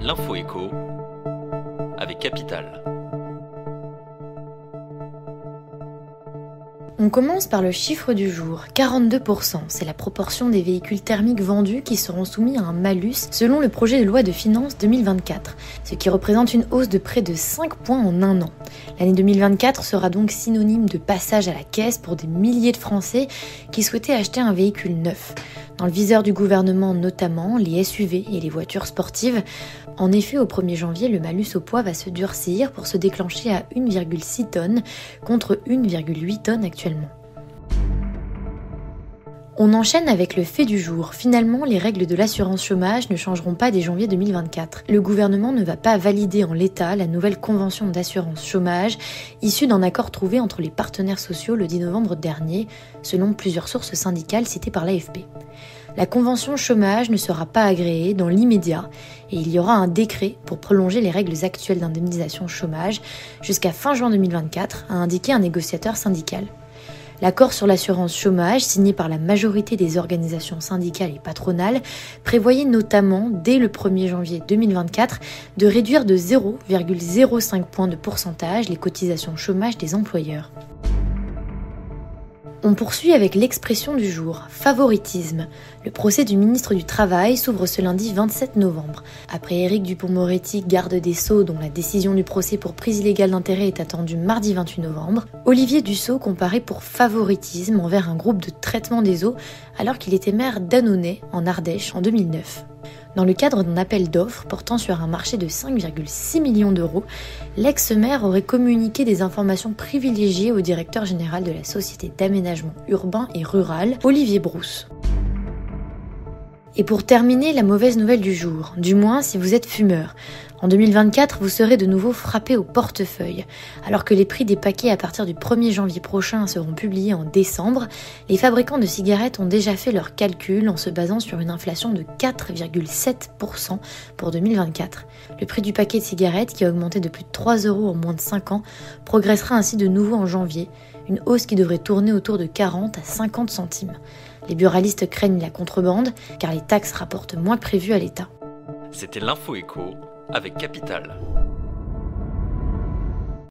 l'info écho avec Capital. On commence par le chiffre du jour, 42%, c'est la proportion des véhicules thermiques vendus qui seront soumis à un malus selon le projet de loi de finances 2024, ce qui représente une hausse de près de 5 points en un an. L'année 2024 sera donc synonyme de passage à la caisse pour des milliers de Français qui souhaitaient acheter un véhicule neuf. Dans le viseur du gouvernement notamment, les SUV et les voitures sportives. En effet, au 1er janvier, le malus au poids va se durcir pour se déclencher à 1,6 tonnes contre 1,8 tonnes actuellement. On enchaîne avec le fait du jour. Finalement, les règles de l'assurance chômage ne changeront pas dès janvier 2024. Le gouvernement ne va pas valider en l'état la nouvelle convention d'assurance chômage issue d'un accord trouvé entre les partenaires sociaux le 10 novembre dernier, selon plusieurs sources syndicales citées par l'AFP. La convention chômage ne sera pas agréée dans l'immédiat et il y aura un décret pour prolonger les règles actuelles d'indemnisation chômage jusqu'à fin juin 2024, a indiqué un négociateur syndical. L'accord sur l'assurance chômage, signé par la majorité des organisations syndicales et patronales, prévoyait notamment, dès le 1er janvier 2024, de réduire de 0,05 points de pourcentage les cotisations chômage des employeurs. On poursuit avec l'expression du jour, favoritisme. Le procès du ministre du Travail s'ouvre ce lundi 27 novembre. Après Éric Dupond-Moretti, garde des Sceaux, dont la décision du procès pour prise illégale d'intérêt est attendue mardi 28 novembre, Olivier Dussopt comparaît pour favoritisme envers un groupe de traitement des eaux alors qu'il était maire d'Annonay, en Ardèche, en 2009. Dans le cadre d'un appel d'offres portant sur un marché de 5,6 millions d'euros, l'ex-maire aurait communiqué des informations privilégiées au directeur général de la Société d'aménagement urbain et rural, Olivier Brousse. Et pour terminer, la mauvaise nouvelle du jour, du moins si vous êtes fumeur. En 2024, vous serez de nouveau frappé au portefeuille. Alors que les prix des paquets à partir du 1er janvier prochain seront publiés en décembre, les fabricants de cigarettes ont déjà fait leurs calculs en se basant sur une inflation de 4,7% pour 2024. Le prix du paquet de cigarettes, qui a augmenté de plus de 3 € en moins de 5 ans, progressera ainsi de nouveau en janvier, une hausse qui devrait tourner autour de 40 à 50 centimes. Les buralistes craignent la contrebande, car les taxes rapportent moins que prévu à l'État. C'était l'info écho avec Capital.